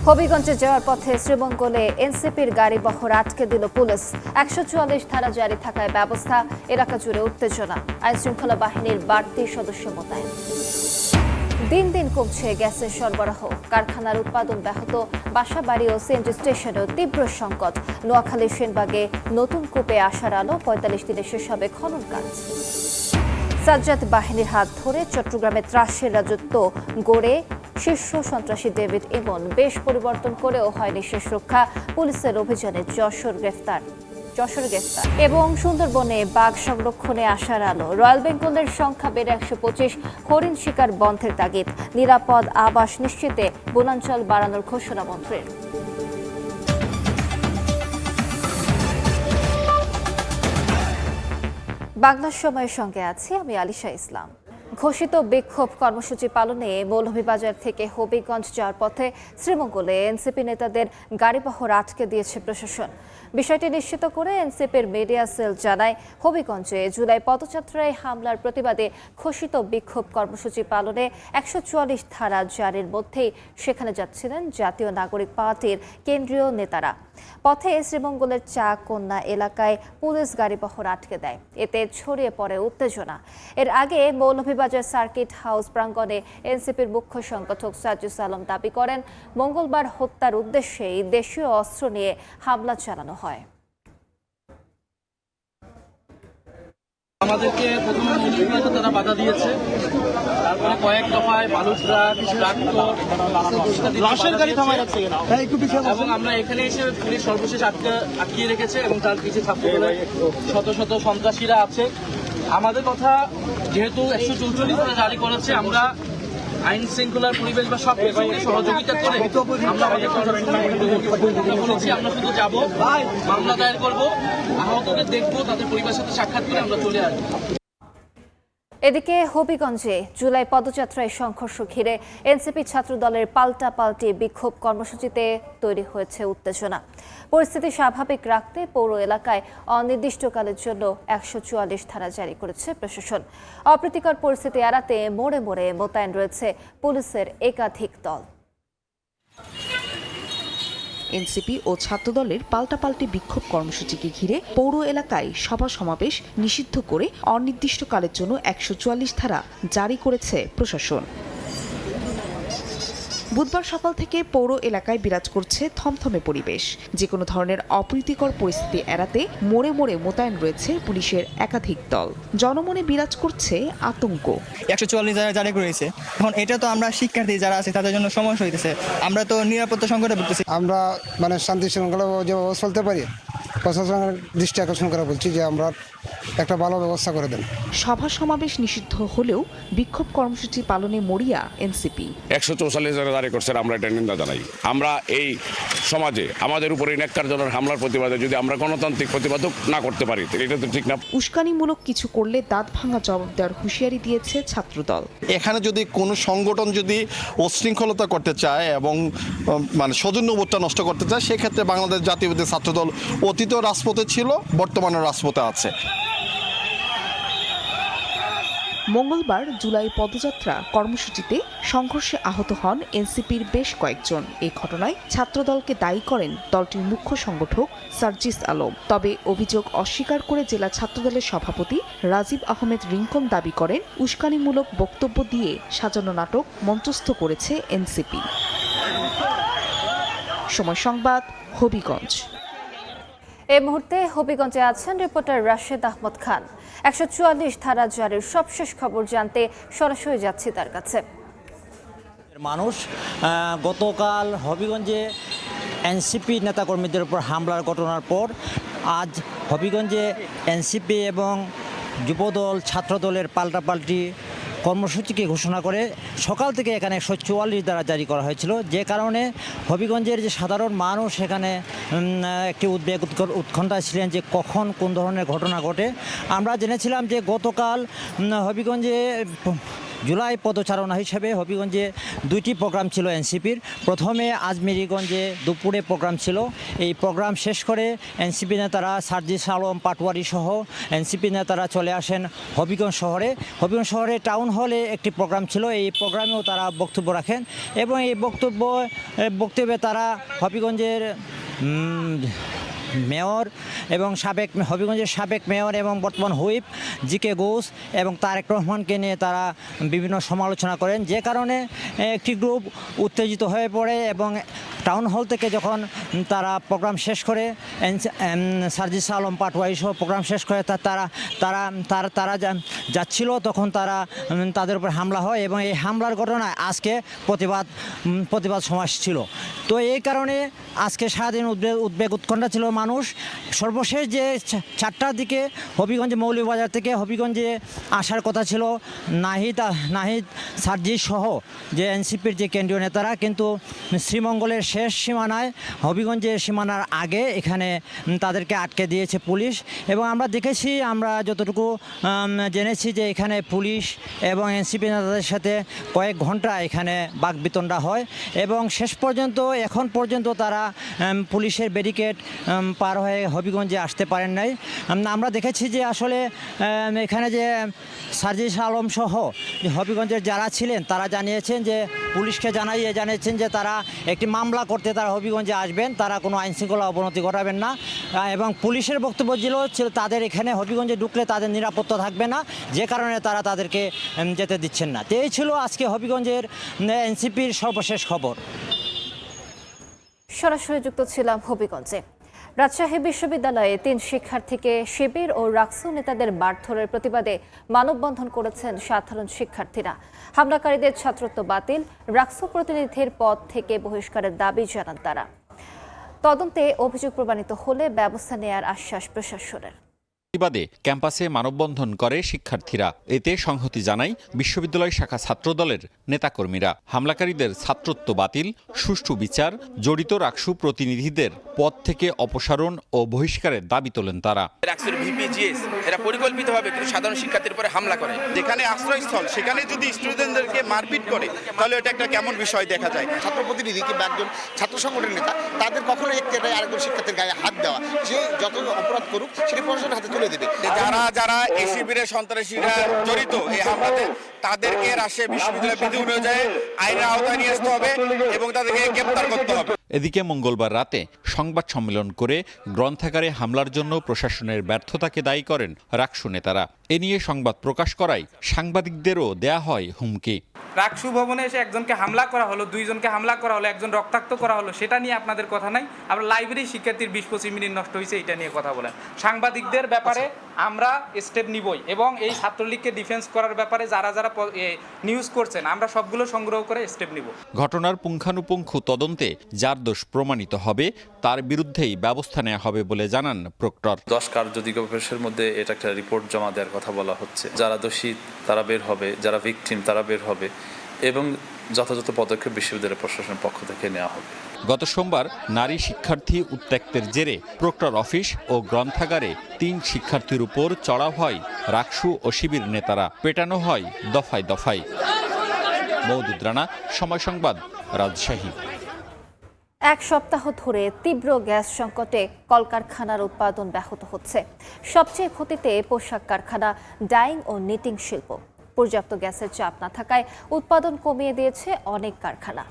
হবিগঞ্জে যাওয়ার পথে শ্রীমঙ্গলে এনসিপির গাড়িবহর আটকে দিল পুলিশ। ১৪৪ ধারা জারি থাকায় ব্যবস্থা, এলাকা জুড়ে উত্তেজনা, আইনশৃঙ্খলা বাহিনীর বাড়তি সদস্য মোতায়েন। দিন দিন কমছে গ্যাসের সরবরাহ, কারখানার উৎপাদন ব্যাহত, বাসাবাড়ি ও সিএনজি স্টেশনেও তীব্র সংকট। নোয়াখালী সেনবাগে নতুন কূপে আসার আলো, ৪৫ দিনে শেষ হবে খনন কাজ। সাজ্জাদ বাহিনীর হাত ধরে চট্টগ্রামে ত্রাসের রাজত্ব গড়ে শীর্ষ সন্ত্রাসী ডেভিড ইমন বেশ পরিবর্তন করেও হয়নি শেষ রক্ষা। পুলিশের অভিযানে যশোর গ্রেফতার এবং সুন্দরবনে বাঘ সংরক্ষণে আসার আলো। রয়্যাল বেঙ্গলের সংখ্যা বেড়ে ১২৫, হরিণ শিকার বন্ধের তাগিদ। নিরাপদ আবাস নিশ্চিতে বনাঞ্চল বাড়ানোর ঘোষণা মন্ত্রীর। বাংলা সময়ের সঙ্গে আছি আমি আলিশা ইসলাম। ঘোষিত বিক্ষোভ কর্মসূচি পালনে মৌলভীবাজার থেকে হবিগঞ্জ যাওয়ার পথে শ্রীমঙ্গলে এনসিপি নেতাদের গাড়িবহর আটকে দিয়েছে প্রশাসন। বিষয়টি নিশ্চিত করে এনসিপির মিডিয়া সেল জানায়, হবিগঞ্জে জুলাই পদযাত্রায় হামলার প্রতিবাদে ঘোষিত বিক্ষোভ কর্মসূচি পালনে ১৪৪ ধারা জারির মধ্যেই সেখানে যাচ্ছিলেন জাতীয় নাগরিক পার্টির কেন্দ্রীয় নেতারা। পথে শ্রীমঙ্গলের চা কন্যা এলাকায় পুলিশ গাড়িবহর আটকে দেয়, এতে ছড়িয়ে পড়ে উত্তেজনা। এর আগে মৌলভীবাজার সার্কিট হাউস প্রাঙ্গণে এনসিপির মুখ্য সংগঠক সাজ্জুস আলম দাবি করেন, মঙ্গলবার হত্যার উদ্দেশ্যেই দেশীয় অস্ত্র নিয়ে হামলা চালানো হয়। আমাদেরকে প্রথমে মৌলভীবাজার তারা বাধা দিয়েছে, তারপরে কয়েক দফায় বালুচরা এবং আমরা এখানে এসে পুলিশ সর্বশেষ আটকিয়ে রেখেছে এবং তার পিছিয়ে ছাত্রদলের শত শত সন্ত্রাসীরা আছে। আমাদের কথা যেহেতু ১৪৪ ধারা জারি করেছে, আমরা আইন শৃঙ্খলার পরিবেশ বা সব কিছুকে সহযোগিতা করে আমরা আমাদের বলেছি, আমরা শুধু যাবো, মামলা দায়ের করবো, আহতদের দেখবো, তাদের পরিবারের সাথে সাক্ষাৎ করে আমরা চলে আসবো। এদিকে হবিগঞ্জে জুলাই পদযাত্রায় সংঘর্ষ ঘিরে এনসিপি ছাত্রদলের পাল্টাপাল্টি বিক্ষোভ কর্মসূচিতে তৈরি হয়েছে উত্তেজনা। পরিস্থিতি স্বাভাবিক রাখতে পৌর এলাকায় অনির্দিষ্টকালের জন্য ১৪৪ ধারা জারি করেছে প্রশাসন। অপ্রীতিকর পরিস্থিতি এড়াতে মোড়ে মোড়ে মোতায়েন রয়েছে পুলিশের একাধিক দল। এনসিপি ও ছাত্রদলের পাল্টাপাল্টি বিক্ষোভ কর্মসূচিকে ঘিরে পৌর এলাকায় সভা সমাবেশ নিষিদ্ধ করে অনির্দিষ্টকালের জন্য ১৪৪ ধারা জারি করেছে প্রশাসন। বুধবার সকাল থেকে পৌর এলাকায় বিরাজ করছে থমথমে পরিবেশ। যে কোনো ধরনের অপ্রীতিকর পরিস্থিতি এড়াতে মোড়ে মোড়ে মোতায়েন রয়েছে পুলিশের একাধিক দল। জনমনে বিরাজ করছে আতঙ্ক। ১৪৪ ধারা জারি করেছে, এখন এটা তো আমরা শিক্ষার্থী যারা আছে তাদের জন্য সমস্যা হইতেছে। আমরা তো নিরাপত্তা সংকটে ভুগতেছি। আমরা শান্তি শৃঙ্খলা যেভাবে চলতে পারি, প্রশাসনের দৃষ্টি আকর্ষণ করে বলছি যে আমরা একটা ভালো ব্যবস্থা করে দেন। সভা সমাবেশ নিষিদ্ধ হলেও বিক্ষোভ কর্মসূচি পালনে মরিয়া এনসিপি। ১৪৪ ধারা জারি করছে, আমরা এটা নিন্দা জানাই। আমরা এই সমাজে আমাদের উপরে ন্যাক্কারজনক হামলার প্রতিবাদে যদি আমরা গণতান্ত্রিক প্রতিবাদ না করতে পারি, এটা তো ঠিক না। উস্কানিমূলক কিছু করলে দাঁত ভাঙা জবাব দেওয়ার হুঁশিয়ারি দিয়েছে ছাত্রদল। এখানে যদি কোনো সংগঠন যদি উচ্ছৃঙ্খলতা করতে চায় এবং সৌজন্যবোধটা নষ্ট করতে চায়, সেক্ষেত্রে বাংলাদেশ জাতীয়তাবাদী ছাত্রদল অতীত রাজপথে ছিল, বর্তমানে রাজপথে আছে। মঙ্গলবার জুলাই পদযাত্রা কর্মসূচিতে সংঘর্ষে আহত হন এনসিপির বেশ কয়েকজন। এই ঘটনায় ছাত্রদলকে দায়ী করেন দলটির মুখ্য সংগঠক সার্জিস আলম। তবে অভিযোগ অস্বীকার করে জেলা ছাত্রদলের সভাপতি রাজীব আহমেদ রিঙ্কন দাবি করেন, উস্কানিমূলক বক্তব্য দিয়ে সাজানো নাটক মঞ্চস্থ করেছে এনসিপি। সময় সংবাদ, হবিগঞ্জ। এই মুহূর্তে হবিগঞ্জে আছেন রিপোর্টার রাশেদ আহমদ খান। ১৪৪ ধারা জারির সবশেষ খবর জানতে সরাসরি যাচ্ছি তার কাছে। মানুষ গতকাল হবিগঞ্জে এনসিপি নেতাকর্মীদের উপর হামলার ঘটনার পর আজ হবিগঞ্জে এনসিপি এবং যুবদল ছাত্রদলের পাল্টাপাল্টি কর্মসূচিকে ঘোষণা করে সকাল থেকে এখানে ১৪৪ ধারা জারি করা হয়েছিল, যে কারণে হবিগঞ্জের যে সাধারণ মানুষ সেখানে একটি উদ্বেগ উৎকণ্ঠায় ছিলেন যে কখন কোন ধরনের ঘটনা ঘটে। আমরা জেনেছিলাম যে গতকাল হবিগঞ্জে জুলাই পদচারণা হিসেবে হবিগঞ্জে 2টি প্রোগ্রাম ছিল এনসিপির। প্রথমে আজমেরীগঞ্জে দুপুরে প্রোগ্রাম ছিল। এই প্রোগ্রাম শেষ করে এনসিপি নেতারা সার্জিস আলম পাটোয়ারি সহ এনসিপি নেতারা চলে আসেন হবিগঞ্জ শহরে। হবিগঞ্জ শহরে টাউন হলে একটি প্রোগ্রাম ছিল, এই প্রোগ্রামেও তারা বক্তব্য রাখেন এবং এই বক্তব্যে তারা হবিগঞ্জের মেয়র এবং হবিগঞ্জের সাবেক মেয়র এবং বর্তমান হুইপ জিকে ঘোষ এবং তারেক রহমানকে নিয়ে তারা বিভিন্ন সমালোচনা করেন, যে কারণে একটি গ্রুপ উত্তেজিত হয়ে পড়ে এবং টাউন হল থেকে যখন তারা প্রোগ্রাম শেষ করে সার্জিস আলম পাটোয়ারি সহ প্রোগ্রাম শেষ করে তারা যাচ্ছিল, তখন তাদের উপর হামলা হয় এবং এই হামলার ঘটনায় আজকে প্রতিবাদ সমাবেশ ছিল। তো এই কারণে আজকে সারাদিন উদ্বেগ উৎকণ্ঠা ছিল মানুষ। সর্বশেষ যে 4টার দিকে হবিগঞ্জে মৌলভীবাজার থেকে হবিগঞ্জে আসার কথা ছিল নাহিদ সার্জিস সহ যে এনসিপির যে কেন্দ্রীয় নেতারা, কিন্তু শ্রীমঙ্গলের শেষ সীমানায় হবিগঞ্জের সীমানার আগে এখানে তাদেরকে আটকে দিয়েছে পুলিশ। এবং আমরা যতটুকু জেনেছি যে এখানে পুলিশ এবং এনসিপি নেতাদের সাথে কয়েক ঘন্টা এখানে বাকবিতণ্ডা হয় এবং এখন পর্যন্ত তারা পুলিশের ব্যারিকেড পার হয়ে হবিগঞ্জে আসতে পারেন নাই। আমরা দেখেছি যে আসলে এখানে যে সার্জিস আলম সহ হবিগঞ্জের যারা ছিলেন তারা জানিয়েছেন যে পুলিশকে জানিয়েছেন যে তারা একটি মামলা করতে তারা হবিগঞ্জে আসবেন, তারা কোনো আইনশৃঙ্খলা অবনতি ঘটাবেন না এবং পুলিশের বক্তব্য ছিল তাদের এখানে হবিগঞ্জে ঢুকলে তাদের নিরাপত্তা থাকবে না, যে কারণে তারা তাদেরকে যেতে দিচ্ছেন না। তো এই ছিল আজকে হবিগঞ্জের এনসিপির সর্বশেষ খবর। সরাসরি যুক্ত ছিলাম হবিগঞ্জে। রাজশাহী বিশ্ববিদ্যালয়ে 3 শিক্ষার্থীকে শিবির ও রাকসু নেতাদের মারধরের প্রতিবাদে মানববন্ধন করেছেন সাধারণ শিক্ষার্থীরা। হামলাকারীদের ছাত্রত্ব বাতিল, রাকসু প্রতিনিধির পদ থেকে বহিষ্কারের দাবি জানান তারা। তদন্তে অভিযোগ প্রমাণিত হলে ব্যবস্থা নেয়ার আশ্বাস প্রশাসনের। প্রতিবাদে ক্যাম্পাসে মানববন্ধন করে শিক্ষার্থীরা। এতে সংহতি জানায় বিশ্ববিদ্যালয় শাখা ছাত্রদলের নেতাকর্মীরা। হামলাকারীদের ছাত্রত্ব বাতিল, সুষ্ঠু বিচার, জড়িত রাকসু প্রতিনিধিদের পদ থেকে অপসারণ ও বহিষ্কারের দাবি তোলেন তারা। রাকসুর ভিপিজিএস এরা পরিকল্পিতভাবে সাধারণ শিক্ষার্থীর উপরে হামলা করে। যেখানে আশ্রয়স্থল সেখানে যদি স্টুডেন্টদেরকে মারপিট করে তাহলে এটা একটা কেমন বিষয় দেখা যায়। ছাত্র প্রতিনিধি কিংবা একজন ছাত্র সংগঠনের নেতা তাদের কখনো আরেকজন শিক্ষার্থীর গায়ে হাত দেওয়া, যে যত অপরাধ করুক সেটি প্রশাসনের হাতে তুলে দেবে। যারা এই শিবিরের সন্ত্রাসীরা জড়িত এই হামলাতে তাদেরকে রাজশাহী বিশ্ববিদ্যালয় বিধি অনুযায়ী আইনের আওতায় নিয়ে আসতে হবে এবং তাদেরকে গ্রেপ্তার করতে হবে। এদিকে মঙ্গলবার রাতে সংবাদ সম্মেলন করে গ্রন্থাগারে হামলার জন্য প্রশাসনের ব্যর্থতাকে দায়ী করেন রাকসু নেতারা। এ নিয়ে সংবাদ প্রকাশ করায় সাংবাদিকদেরও দেয়া হয় হুমকি। রাকসু ভবনে এসে একজনকে হামলা করা হলো, 2 জনকে হামলা করা হলো, একজন রক্তাক্ত করা হলো, সেটা নিয়ে আপনাদের কথা নাই। আমরা লাইব্রেরি শিক্ষার্থীর 20-25 মিনিট নষ্ট হয়েছে, এটা নিয়ে কথা বলেন। সাংবাদিকদের ব্যাপারে আমরা স্টেপ নিবই এবং এই ছাত্রলীগকে ডিফেন্স করার ব্যাপারে যারা নিউজ করছেন আমরা সবগুলো সংগ্রহ করে স্টেপ নিব। ঘটনার পুঙ্খানুপুঙ্খ তদন্তে যার দোষ প্রমাণিত হবে তার বিরুদ্ধেই ব্যবস্থা নেওয়া হবে বলে জানান প্রক্টর। 10 কার্যদিবসের মধ্যে এটা একটা রিপোর্ট জমা দেওয়ার কথা বলা হচ্ছে। যারা দোষী তারা বের হবে, যারা ভিকটিম তারা বের হবে এবং যথাযথ পদক্ষেপ বিশ্ববিদ্যালয় প্রশাসনের পক্ষ থেকে নেওয়া হবে। গত সোমবার নারী শিক্ষার্থী উত্ত্যক্তের জেরে প্রক্টর অফিস ও গ্রন্থাগারে 3 শিক্ষার্থীর উপর চড়াও হয় রাকসু ও শিবির নেতারা। পেটানো হয় দফায় দফায়। মওদুদ রানা, সময় সংবাদ, রাজশাহী। 1 সপ্তাহ ধরে তীব্র গ্যাস সংকটে কলকারখানার উৎপাদন ব্যাহত হচ্ছে। সবচেয়ে ক্ষতিতে পোশাক কারখানা, ডাইং ও নিটিং শিল্প। পর্যাপ্ত গ্যাসের চাপ না থাকায় উৎপাদন কমিয়ে দিয়েছে অনেক কারখানা।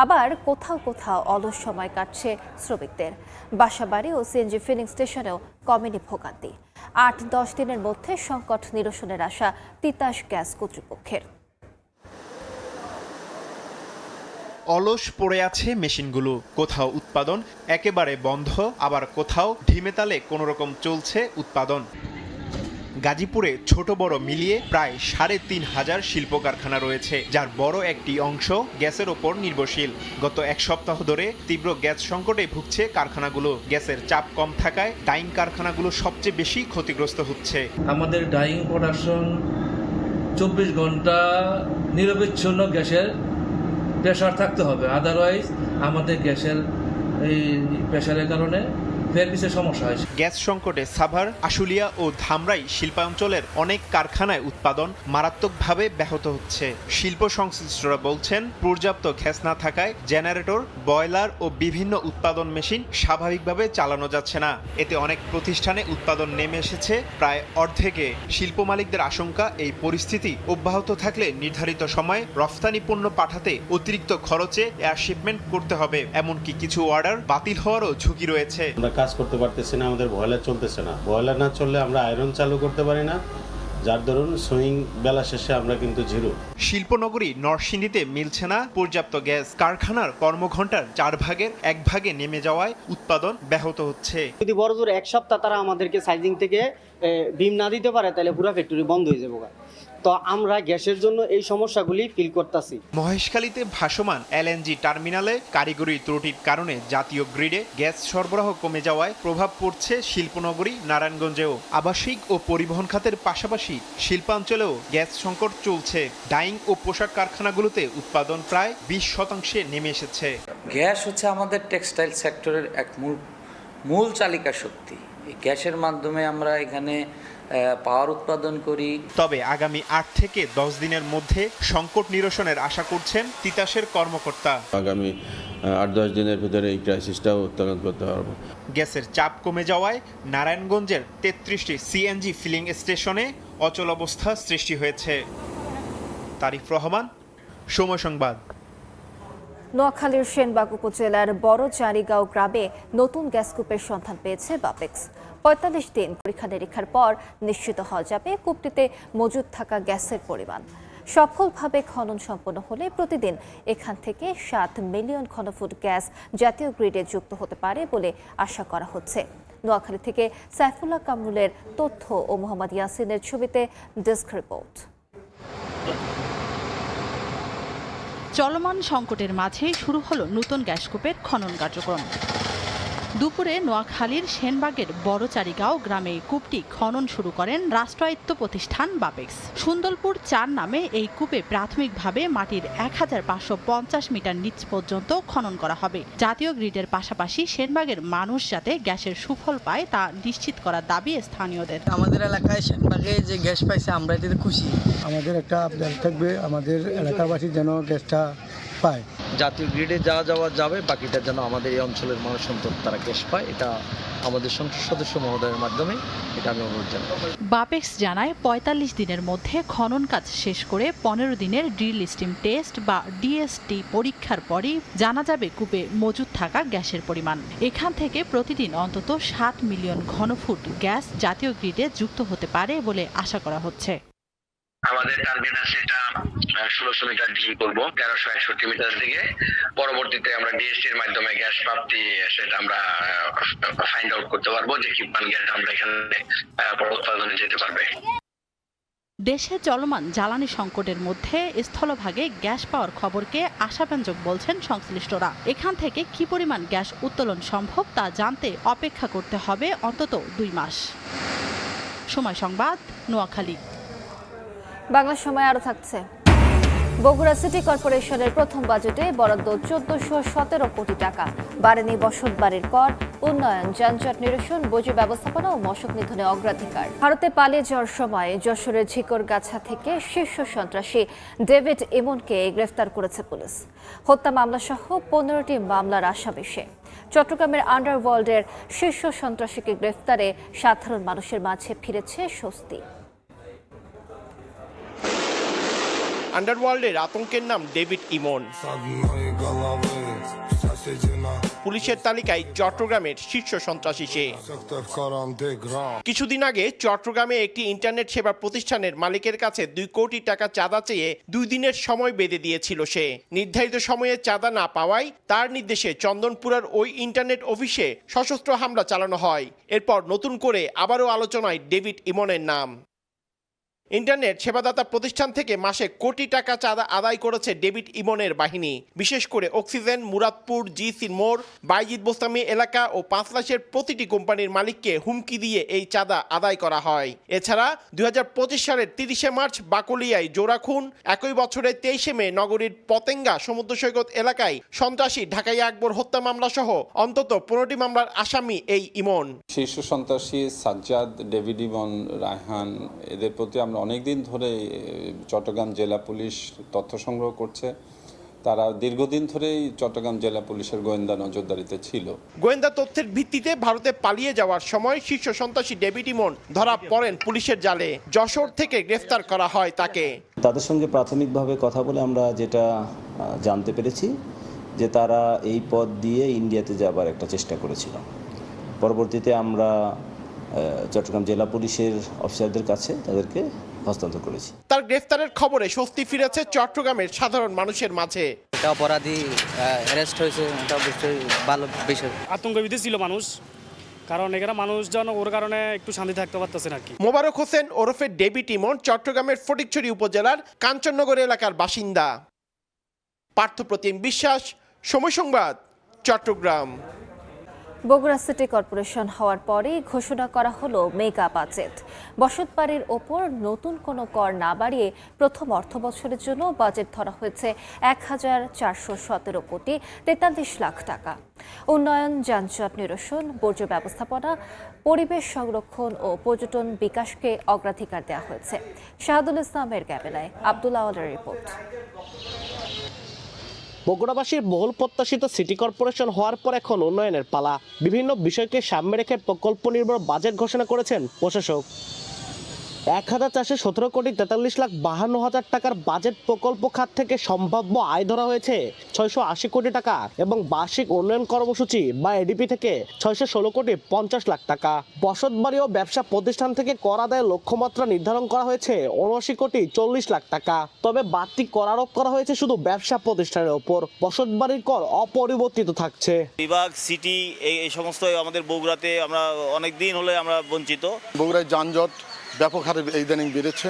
আবার কোথাও কোথাও অলস সময় কাটছে শ্রমিকদের। বাসাবাড়ি ও সিএনজি ফিলিং স্টেশনেও কমেনি ভোগান্তি। 8-10 দিনের মধ্যে সংকট নিরসনের আশা তিতাস গ্যাস কর্তৃপক্ষের। অলস পড়ে আছে মেশিনগুলো, কোথাও উৎপাদন একেবারে বন্ধ, আবার কোথাও ঢিমেতালে কোনোরকম চলছে উৎপাদন। গাজীপুরে ছোট বড় মিলিয়ে প্রায় 3,500 শিল্প কারখানা রয়েছে, যার বড় একটি অংশ গ্যাসের ওপর নির্ভরশীল। গত 1 সপ্তাহ ধরে তীব্র গ্যাস সংকটে ভুগছে কারখানাগুলো। গ্যাসের চাপ কম থাকায় ডাইং কারখানাগুলো সবচেয়ে বেশি ক্ষতিগ্রস্ত হচ্ছে। আমাদের ডাইং প্রোডাকশন 24 ঘন্টা নিরবিচ্ছিন্ন গ্যাসের প্রেসার থাকতে হবে, আদারওয়াইজ আমাদের গ্যাসের এই প্রেসারের কারণে ফেয়ারপিসের সমস্যা হয়। গ্যাস সংকটে সাভার, আশুলিয়া ও ধামরাই শিল্পাঞ্চলের অনেক কারখানায় উৎপাদন মারাত্মকভাবে ব্যাহত হচ্ছে। শিল্প সংশ্লিষ্টরা বলছেন, পর্যাপ্ত গ্যাস না থাকায় জেনারেটর, বয়লার ও বিভিন্ন উৎপাদন মেশিন স্বাভাবিকভাবে চালানো যাচ্ছে না। এতে অনেক প্রতিষ্ঠানে উৎপাদন নেমে এসেছে প্রায় অর্ধেকে। শিল্প মালিকদের আশঙ্কা, এই পরিস্থিতি অব্যাহত থাকলে নির্ধারিত সময়ে রফতানি পণ্য পাঠাতে অতিরিক্ত খরচে এয়ার শিপমেন্ট করতে হবে। এমনকি কিছু অর্ডার বাতিল হওয়ারও ঝুঁকি রয়েছে। আমরা কাজ করতে পারতেছি না, আমাদের বয়লার চলতেছে না। বয়লার না চললে আমরা আয়রন চালু করতে পারি না, যার দরুন সুইং বেলা শেষে আমরা কিন্তু জিরো। শিল্পনগরী নরসিংদীতে মিলছে না পর্যাপ্ত গ্যাস। কারখানার কর্মঘণ্টার 4 ভাগের 1 ভাগে নেমে যাওয়ায় উৎপাদন ব্যাহত হচ্ছে। যদি বড় জোর 1 সপ্তাহ তারা আমাদেরকে সাইজিং থেকে বিম না দিতে পারে, তাহলে পুরো ফ্যাক্টরি বন্ধ হয়ে যাবে। তো আমরা গ্যাসের জন্য এই সমস্যাগুলি ফিল করতেছি। মহেশখালীতে ভাসমান এলএনজি টার্মিনালে কারিগরি ত্রুটির কারণে জাতীয় গ্রিডে গ্যাস সরবরাহ কমে যাওয়ায় প্রভাব পড়ছে শিল্পনগরী নারায়ণগঞ্জেও। আবাসিক ও পরিবহন খাতের পাশাপাশি শিল্পাঞ্চলেও গ্যাস সংকট চলছে। ডাইং ও পোশাক কারখানাগুলোতে উৎপাদন প্রায় 20% নেমে এসেছে। গ্যাস হচ্ছে আমাদের টেক্সটাইল সেক্টরের এক মূল চালিকা শক্তি। এই গ্যাসের মাধ্যমে আমরা এখানে পাওয়ার উৎপাদন করি। তবে আগামী 8 থেকে 10 দিনের মধ্যে সংকট নিরসনের আশা করছেন তিতাসের কর্মকর্তা। আগামী 8-10 দিনের ভিতরে এই ক্রাইসিসটাও উত্তোলন করতে পারবো। গ্যাসের চাপ কমে যাওয়ায় নারায়ণগঞ্জের 33টি সিএনজি ফিলিং স্টেশনে অচল অবস্থা সৃষ্টি হয়েছে। তারিফ রহমান, সময় সংবাদ। নোয়াখালীর সেনবাগ উপজেলার বড় চারিগাঁও গ্রামে নতুন গ্যাসকূপের সন্ধান পেয়েছে বাপেক্স। 45 দিন পরীক্ষা নিরীক্ষার পর নিশ্চিত হওয়া যাবে কূপটিতে মজুদ থাকা গ্যাসের পরিমাণ। সফলভাবে খনন সম্পন্ন হলে প্রতিদিন এখান থেকে 7 মিলিয়ন ঘনফুট গ্যাস জাতীয় গ্রিডে যুক্ত হতে পারে বলে আশা করা হচ্ছে। নোয়াখালী থেকে সাইফুল্লাহ কামরুলের তথ্য ও মোহাম্মদ ইয়াসিনের ছবিতে ডেস্ক রিপোর্ট। চলমান সংকটের মাঝে শুরু হলো নতুন গ্যাসকূপের খনন কার্যক্রম। দুপুরে নোয়াখালীর সেনবাগের বড়চারিগাঁও গ্রামে কূপটি খনন শুরু করেন রাষ্ট্রায়ত্ত প্রতিষ্ঠান বাপেক্স। সুন্দরপুর 4 নামে এই কূপে প্রাথমিকভাবে মাটির 1550 মিটার নিচ পর্যন্ত খনন করা হবে। জাতীয় গ্রিডের পাশাপাশি সেনবাগের মানুষ যাতে গ্যাসের সুফল পায় তা নিশ্চিত করার দাবি স্থানীয়দের। আমাদের এলাকায় সেনবাগে যে গ্যাস পাইছে আমরা এতে খুশি। আমাদের একটা আবদার থাকবে, আমাদের এলাকাবাসী যেন গ্যাসটা পায়। জাতীয় গ্রিডে যা যাওয়া যাবে, বাকিটা যেন আমাদের এই অঞ্চলের মানুষ অন্তত তারা গ্যাস পায়। এটা আমাদের সংসদ সদস্য মহোদয়ের মাধ্যমে এটা আমি অনুরোধ জানাই। বাপেক্স জানায় 45 দিনের মধ্যে খনন কাজ শেষ করে 15 দিনের ড্রিল স্টিম টেস্ট বা ডিএসটি পরীক্ষার পরই জানা যাবে কূপে মজুদ থাকা গ্যাসের পরিমাণ। এখান থেকে প্রতিদিন অন্তত 7 মিলিয়ন ঘনফুট গ্যাস জাতীয় গ্রিডে যুক্ত হতে পারে বলে আশা করা হচ্ছে। আমাদের টার্গেট আছে এটা 1600 মিটার ড্রিল করবো 1361 মিটার থেকে। পরবর্তীতে আমরা ডিএসটির মাধ্যমে গ্যাস প্রাপ্তি সেটা আমরা ফাইন্ড আউট করতে পারবো যে কি মান গ্যাস আমরা এখানে উৎপাদনে যেতে পারবে। দেশে চলমান জ্বালানি সংকটের মধ্যে স্থলভাগে গ্যাস পাওয়ার খবরকে আশাব্যঞ্জক বলছেন সংশ্লিষ্টরা। এখান থেকে কি পরিমাণ গ্যাস উত্তোলন সম্ভব তা জানতে অপেক্ষা করতে হবে অন্তত 2 মাস। সময় সংবাদ, নোয়াখালী। বাংলা সময় আরো থাকছে। বগুড়া সিটি কর্পোরেশনের প্রথম বাজেটে বরাদ্দ 1417 কোটি টাকা। বাড়েনি বসত বাড়ির কর, উন্নয়ন, যানজট নিরসন, বর্জ্য ব্যবস্থাপনা ও মশক নিধনে অগ্রাধিকার। ভারতে পালিয়ে যাওয়ার সময় যশোরের ঝিকরগাছা থেকে শীর্ষ সন্ত্রাসী ডেভিড ইমনকে গ্রেফতার করেছে পুলিশ। হত্যা মামলা সহ 15টি মামলার আসামি সে। চট্টগ্রামের আন্ডারওয়ার্ল্ডের শীর্ষ সন্ত্রাসীকে গ্রেফতারে সাধারণ মানুষের মাঝে ফিরেছে স্বস্তি। আন্ডারওয়ার্ল্ডের আতঙ্কের নাম ডেভিড ইমন। পুলিশের তালিকায় চট্টগ্রামের শীর্ষ সন্ত্রাসী সে। কিছুদিন আগে চট্টগ্রামে একটি ইন্টারনেট সেবা প্রতিষ্ঠানের মালিকের কাছে 2 কোটি টাকা চাঁদা চেয়ে 2 দিনের সময় বেঁধে দিয়েছিল সে। নির্ধারিত সময়ে চাঁদা না পাওয়ায় তার নির্দেশে চন্দনপুরার ওই ইন্টারনেট অফিসে সশস্ত্র হামলা চালানো হয়। এরপর নতুন করে আবারও আলোচনায় ডেভিড ইমনের নাম। ইন্টারনেট সেবাদাতা প্রতিষ্ঠান থেকে মাসে কোটি টাকা চাঁদা আদায় করেছে ডেভিড ইমনের বাহিনী। বিশেষ করে অক্সিজেন, মুরাদপুর, জিসির মোড়, বাইজিদ বোস্তামি এলাকা ও পাঁচলাশের প্রতিটি কোম্পানির মালিককে হুমকি দিয়ে এই চাঁদা আদায় করা হয়। এছাড়া 2025 সালের 30শে মার্চ বাকলিয়ায় জোড়া খুন, একই বছরের 23শে মে নগরীর পতেঙ্গা সমুদ্র সৈকত এলাকায় সন্ত্রাসী ঢাকাইয়া আকবর হত্যা মামলা সহ অন্তত 15টি মামলার আসামি এই ইমন। শীর্ষ সন্ত্রাসী সাজ্জাদ, ডেভিড ইমন, রায়হান, এদের প্রতি আমরা অনেকদিন ধরে চট্টগ্রাম জেলা পুলিশ তথ্য সংগ্রহ করছে। তারা দীর্ঘদিন ধরেই চট্টগ্রাম জেলা পুলিশের গোয়েন্দা নজরদারিতে ছিল। গোয়েন্দা তথ্যের ভিত্তিতে ভারতে পালিয়ে যাওয়ার সময় শীর্ষ সন্ত্রাসী ডেভিড ইমন ধরা পড়েন পুলিশের জালে। যশোর থেকে গ্রেফতার করা হয় তাকে। তাদের সঙ্গে প্রাথমিকভাবে কথা বলে আমরা যেটা জানতে পেরেছি যে তারা এই পথ দিয়ে ইন্ডিয়াতে যাবার একটা চেষ্টা করেছিল। পরবর্তীতে আমরা চট্টগ্রাম জেলা পুলিশের অফিসারদের কাছে তাদেরকে হস্তান্তর করেছি। তার গ্রেফতারের খবরে স্বস্তি ফিরেছে চট্টগ্রামের সাধারণ মানুষের মাঝে। অপরাধী অ্যারেস্ট হয়েছে, এটা অবশ্যই ভালো বিষয়। আতঙ্কবিধ ছিল মানুষ, কারণ এখানে মানুষজন ওর কারণে একটু শান্তি থাকতে পারতেছে নাকি। মোবারক হোসেন ওরফে ডেভিড ইমন চট্টগ্রামের ফটিকছড়ি উপজেলার কাঞ্চননগর এলাকার বাসিন্দা। পার্থপ্রতিম বিশ্বাস, সময় সংবাদ, চট্টগ্রাম। বগুড়া সিটি কর্পোরেশন হওয়ার পরেই ঘোষণা করা হলো মেগা বাজেট। বসতবাড়ির ওপর নতুন কোনো কর না বাড়িয়ে প্রথম অর্থবছরের জন্য বাজেট ধরা হয়েছে 1417 কোটি 43 লাখ টাকা। উন্নয়ন, যানজট নিরসন, বর্জ্য ব্যবস্থাপনা, পরিবেশ সংরক্ষণ ও পর্যটন বিকাশকে অগ্রাধিকার দেওয়া হয়েছে। শাহাদুল ইসলামের ক্যামেরায় আব্দুল আওয়ালের রিপোর্ট। বগুড়াবাসীর বহুল প্রত্যাশিত সিটি কর্পোরেশন হওয়ার পর এখন উন্নয়নের পালা। বিভিন্ন বিষয়কে সামনে রেখে প্রকল্প নির্ভর বাজেট ঘোষণা করেছেন প্রশাসক। 1417 কোটি 43 লাখ 52 হাজার টাকার বাজেট প্রকল্প খাত থেকে সম্ভাব্য আয় ধরা হয়েছে 680 কোটি টাকা এবং বার্ষিক উন্নয়ন কর্মসূচি বা এডিপি থেকে 616 কোটি 50 লাখ টাকা। বসতবাড়ি ও ব্যবসা প্রতিষ্ঠান থেকে কর আদায়ের লক্ষ্যমাত্রা নির্ধারণ করা হয়েছে 79 কোটি 40 লাখ টাকা। তবে বাড়তি কর আরোপ করা হয়েছে শুধু ব্যবসা প্রতিষ্ঠানের ওপর। বসতবাড়ির কর অপরিবর্তিত থাকছে। বিভাগ, সিটি এই সমস্ত আমাদের বগুড়াতে আমরা অনেক দিন হলে আমরা বঞ্চিত। বগুড়ায় যানজট ব্যাপক হারে ইদানিং বেড়েছে।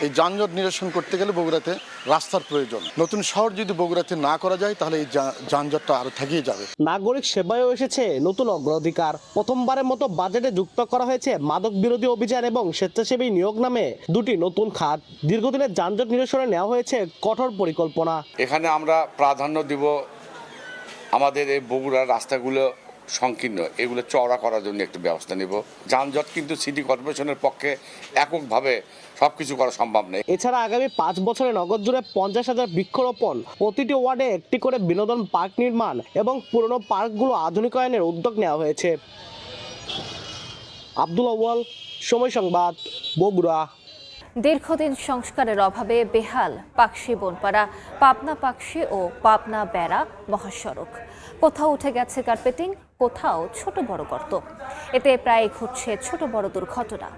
এই যানজট নিরসন করতে গেলে বগুড়াতে রাস্তার প্রয়োজন। নতুন শহর যদি বগুড়াতে না করা যায় তাহলে এই যানজটটা আরো থাকিয়ে যাবে। নাগরিক সেবায়ও এসেছে নতুন অগ্রাধিকার। প্রথমবারের মতো বাজেটে যুক্ত করা হয়েছে মাদক বিরোধী অভিযান এবং স্বেচ্ছাসেবী নিয়োগ নামে দুটি নতুন খাত। দীর্ঘদিনের যানজট নিরসনে নেওয়া হয়েছে কঠোর পরিকল্পনা। এখানে আমরা প্রাধান্য দিব আমাদের এই বগুড়ার রাস্তাগুলো সংকীর্ণ, এগুলো চওড়া করার জন্য একটু ব্যবস্থা নেব। যানজট কিন্তু সিটি কর্পোরেশনের পক্ষে এককভাবে সবকিছু করা সম্ভব নেই। এছাড়া আগামী 5 বছরে নগর জুড়ে 50,000 বৃক্ষরোপণ, প্রতিটি ওয়ার্ডে একটি করে বিনোদন পার্ক নির্মাণ এবং পুরনো পার্কগুলো আধুনিকায়নের উদ্যোগ নেওয়া হয়েছে। আব্দুল আউয়াল, সময় সংবাদ, বগুড়া। দীর্ঘদিন সংস্কারের অভাবে বেহাল পাকশি বনপাড়া, পাবনা পাকশি ও পাবনা বেড়া মহাসড়ক। কোথাও উঠে গেছে কার্পেটিং, কোথাও ছোট বড় গর্ত। এতে প্রায় ঘটছে ছোট বড় দুর্ঘটনা।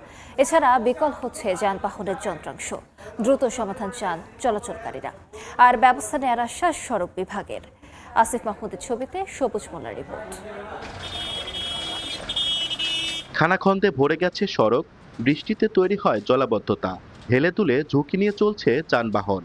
এছাড়া বিকল হচ্ছে যানবাহনের যন্ত্রাংশ। দ্রুত সমাধান চান চলাচলকারীরা। আর ব্যবস্থা নেওয়ার আশ্বাস সড়ক বিভাগের। আসিফ মাহমুদের ছবিতে সবুজ মোল্লার রিপোর্ট। খানাখন্দে ভরে গেছে সড়ক, বৃষ্টিতে তৈরি হয় জলাবদ্ধতা, হেলে তুলে ঝুঁকি নিয়ে চলছে যানবাহন।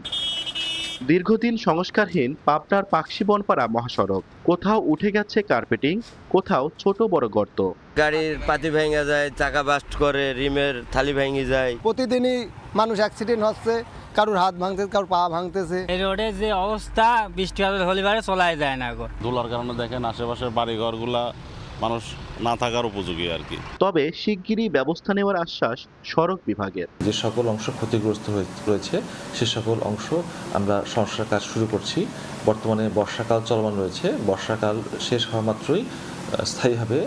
দীর্ঘদিন সংস্কারহীন পাবনার পাকশি বনপাড়া মহাসড়ক। কোথাও উঠে গেছে কার্পেটিং, কোথাও ছোট বড় গর্ত। গাড়ির পাতি ভেঙে যায়, চাকা বাস্ট করে, রিমের থালি ভেঙে যায়। প্রতিদিনই মানুষ অ্যাক্সিডেন্ট হচ্ছে, কারোর হাত ভাঙতেছে, কারোর পা ভাঙতেছে। এই রোডের যে অবস্থা, বৃষ্টি হলে চলাই যায় না। ধুলার কারণে দেখেন আশেপাশের বাড়িঘরগুলা মানুষ না থাকার উপযোগী আর কি। তবে শিগগিরই ব্যবস্থা নেওয়ার আশ্বাস সড়ক বিভাগের। যে সকল অংশ ক্ষতিগ্রস্ত রয়েছে সে সকল অংশ আমরা সংস্কার কাজ শুরু করছি। বর্তমানে বর্ষাকাল চলমান রয়েছে, বর্ষাকাল শেষ হওয়া মাত্রই স্থায়ীভাবে